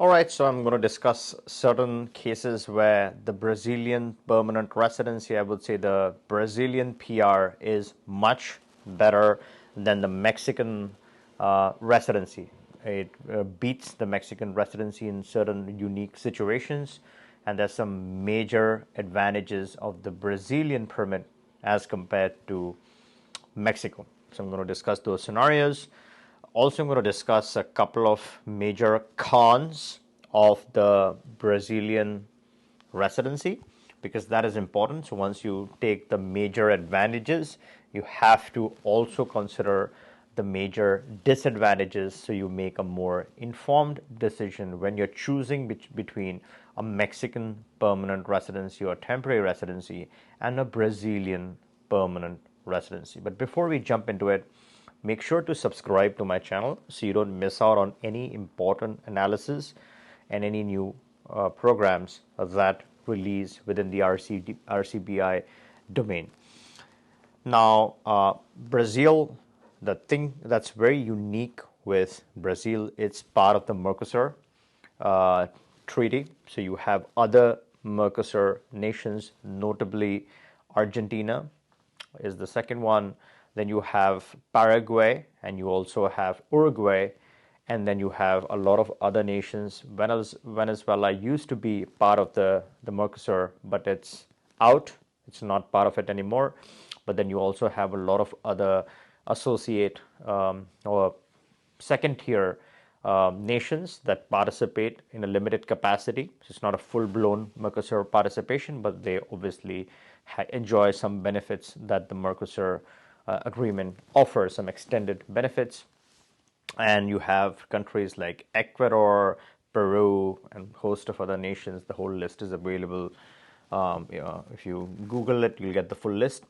All right, so I'm going to discuss certain cases where the Brazilian permanent residency, I would say the Brazilian PR is much better than the Mexican residency. It beats the Mexican residency in certain unique situations, and there's some major advantages of the Brazilian permit as compared to Mexico. So I'm going to discuss those scenarios. Also, I'm going to discuss a couple of major cons of the Brazilian residency because that is important. So once you take the major advantages, you have to also consider the major disadvantages so you make a more informed decision when you're choosing between a Mexican permanent residency or temporary residency and a Brazilian permanent residency. But before we jump into it, make sure to subscribe to my channel so you don't miss out on any important analysis and any new programs that release within the RCBI domain. Now, Brazil, the thing that's very unique with Brazil, it's part of the Mercosur treaty. So you have other Mercosur nations, notably Argentina is the second one. Then you have Paraguay, and you also have Uruguay, and then you have a lot of other nations. Venezuela used to be part of the Mercosur, but it's out. It's not part of it anymore. But then you also have a lot of other associate or second tier nations that participate in a limited capacity. So it's not a full-blown Mercosur participation, but they obviously enjoy some benefits that the Mercosur agreement offers, some extended benefits. And you have countries like Ecuador, Peru, and a host of other nations. The whole list is available. If you Google it, you'll get the full list.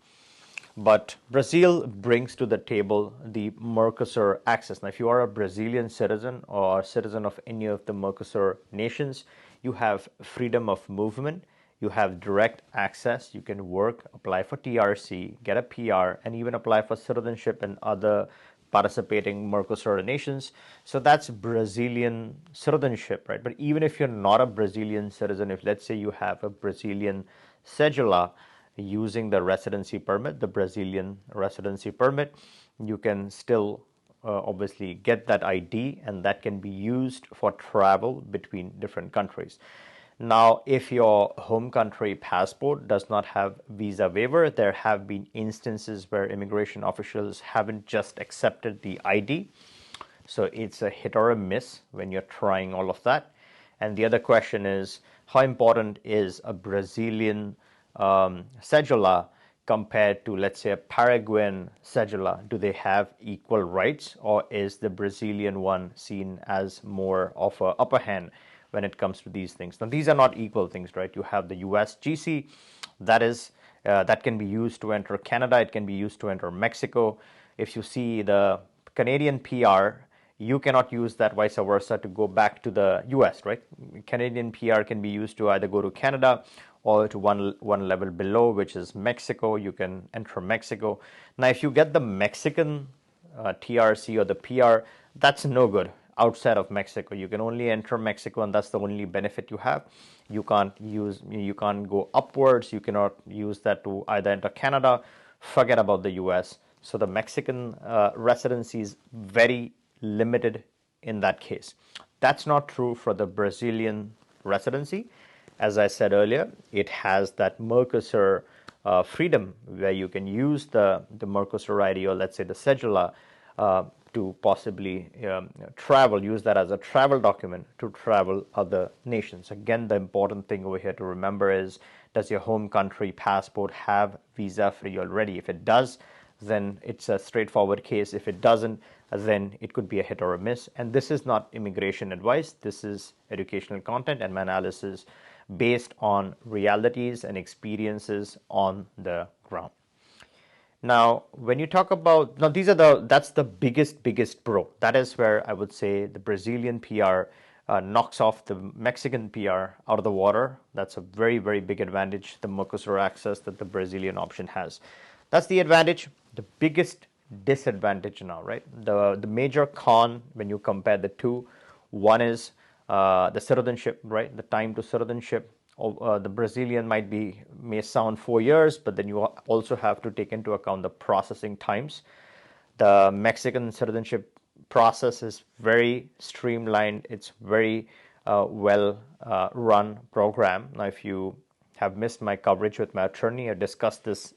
But Brazil brings to the table the Mercosur access. Now, if you are a Brazilian citizen or a citizen of any of the Mercosur nations, you have freedom of movement, you have direct access, you can work, apply for TRC, get a PR, and even apply for citizenship in other participating Mercosur nations. So that's Brazilian citizenship, right? But even if you're not a Brazilian citizen, if let's say you have a Brazilian cedula, using the residency permit, the Brazilian residency permit, you can still obviously get that ID, and that can be used for travel between different countries. Now, if your home country passport does not have visa waiver, there have been instances where immigration officials haven't just accepted the ID. So it's a hit or a miss when you're trying all of that. And the other question is, how important is a Brazilian cedula compared to, let's say, a Paraguayan cedula? Do they have equal rights, or is the Brazilian one seen as more of an upper hand when it comes to these things? Now, these are not equal things, right? You have the US GC, that can be used to enter Canada, it can be used to enter Mexico. If you see the Canadian PR, you cannot use that vice versa to go back to the US, right? Canadian PR can be used to either go to Canada or to one level below, which is Mexico. You can enter Mexico. Now, if you get the Mexican TRC or the PR, that's no good outside of Mexico. You can only enter Mexico, and that's the only benefit you have. You can't go upwards. You cannot use that to either enter Canada. Forget about the US. So the Mexican residency is very limited in that case. That's not true for the Brazilian residency. As I said earlier, it has that Mercosur freedom where you can use the Mercosur ID, or let's say the cedula, to possibly travel, use that as a travel document to travel other nations. Again, the important thing over here to remember is, does your home country passport have visa free already? If it does, then it's a straightforward case. If it doesn't, then it could be a hit or a miss. And this is not immigration advice. This is educational content and my analysis based on realities and experiences on the ground. Now, when you talk about, now that's the biggest pro. That is where I would say the Brazilian PR knocks off the Mexican PR out of the water. That's a very, very big advantage, the Mercosur access that the Brazilian option has. That's the advantage. The biggest disadvantage now, right? The major con when you compare the two, one is The citizenship, right? The time to citizenship. The Brazilian may sound 4 years, but then you also have to take into account the processing times. The Mexican citizenship process is very streamlined. It's very well run program. Now, if you have missed my coverage with my attorney, I discussed this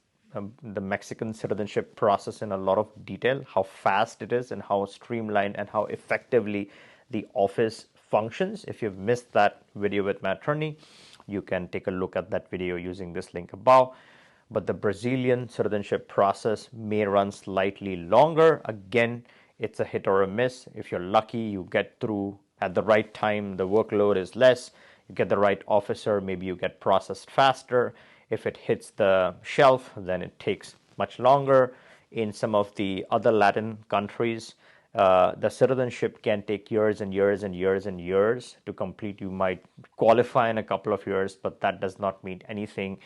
the Mexican citizenship process in a lot of detail, how fast it is and how streamlined and how effectively the office functions. If you've missed that video with my attorney, you can take a look at that video using this link above. But the Brazilian citizenship process may run slightly longer. Again, it's a hit or a miss. If you're lucky, you get through at the right time, the workload is less, you get the right officer, maybe you get processed faster. If it hits the shelf, then it takes much longer. In some of the other Latin countries, the citizenship can take years and years and years and years to complete. You might qualify in a couple of years, but that does not mean anything.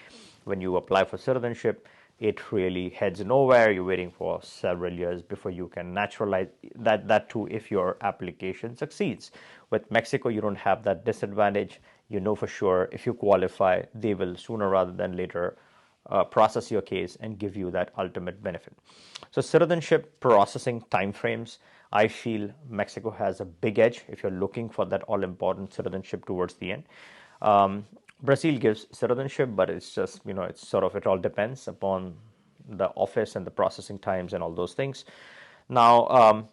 When you apply for citizenship, it really heads nowhere. You're waiting for several years before you can naturalize that too, if your application succeeds. With Mexico, you don't have that disadvantage. You know for sure if you qualify, they will sooner rather than later process your case and give you that ultimate benefit. So citizenship processing timeframes, I feel Mexico has a big edge if you're looking for that all-important citizenship towards the end. Brazil gives citizenship, but it's just, it's sort of, it all depends upon the office and the processing times and all those things. Now,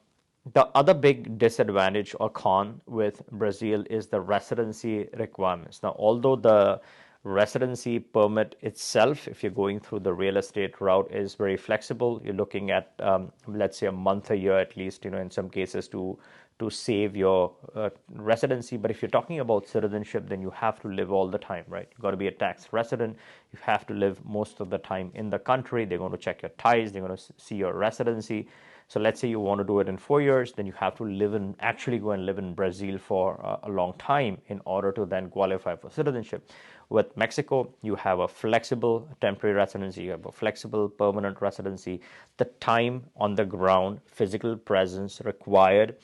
the other big disadvantage or con with Brazil is the residency requirements. Now, although the residency permit itself, if you're going through the real estate route, is very flexible. You're looking at, let's say, a month, a year at least, in some cases to save your residency. But if you're talking about citizenship, then you have to live all the time, right? You've got to be a tax resident. You have to live most of the time in the country. They're going to check your ties. They're going to see your residency. So let's say you want to do it in 4 years, then you have to actually go and live in Brazil for a long time in order to then qualify for citizenship. With Mexico, you have a flexible temporary residency, you have a flexible permanent residency. The time on the ground, physical presence required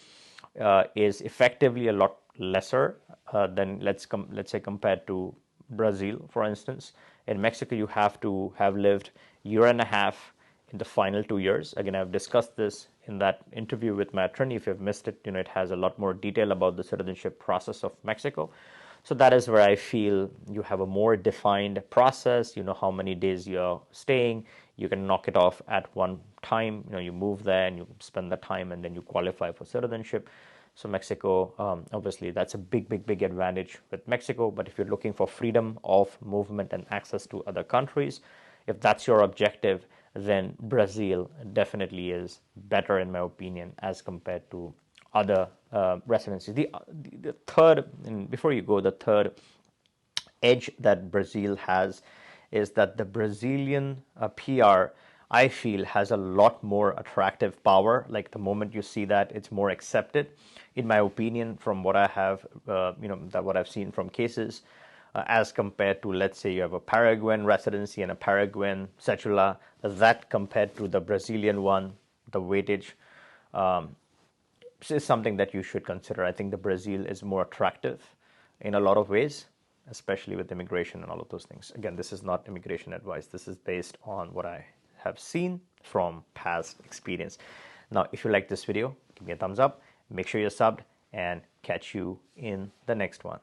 is effectively a lot lesser than, let's say, compared to Brazil, for instance. In Mexico, you have to have lived a year and a half in the final 2 years. Again, I've discussed this in that interview with my attorney. If you've missed it, it has a lot more detail about the citizenship process of Mexico. So that is where I feel you have a more defined process. You know how many days you're staying. You can knock it off at one time. You move there and you spend the time and then you qualify for citizenship. So Mexico, obviously, that's a big advantage with Mexico. But if you're looking for freedom of movement and access to other countries, if that's your objective, then Brazil definitely is better, in my opinion, as compared to other residencies. The third, and before you go, the third edge that Brazil has is that the Brazilian PR, I feel, has a lot more attractive power. Like the moment you see that, it's more accepted, in my opinion, from what I have, what I've seen from cases, as compared to, let's say, you have a Paraguayan residency and a Paraguayan cedula. That compared to the Brazilian one, the weightage is something that you should consider. I think the Brazil is more attractive in a lot of ways, especially with immigration and all of those things. Again, this is not immigration advice. This is based on what I have seen from past experience. Now, if you like this video, give me a thumbs up, make sure you're subbed, and catch you in the next one.